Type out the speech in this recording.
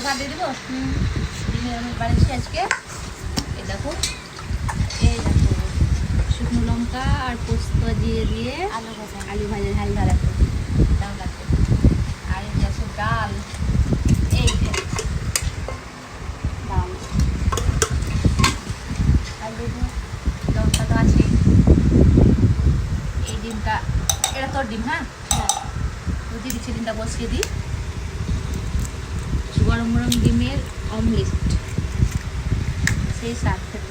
ভাত দিয়ে দেবো। ডিমের আমি বানিয়েছি আজকে। এই দেখো শুকনো লঙ্কা আর পোস্ত দিয়ে আলু ভাজা ঝাল ঝাল একটু দাম লাগবে। আর এই যে আছে ডাল, এই যে ডাল আর দেখো লঙ্কা তো আছে। এই ডিমটা, এটা তোর ডিম? হ্যাঁ, দিয়ে দিচ্ছি, ডিমটা বসিয়ে দিই। গরম গরম ডিমের অমলেট, সেই স্বাদ খেতে।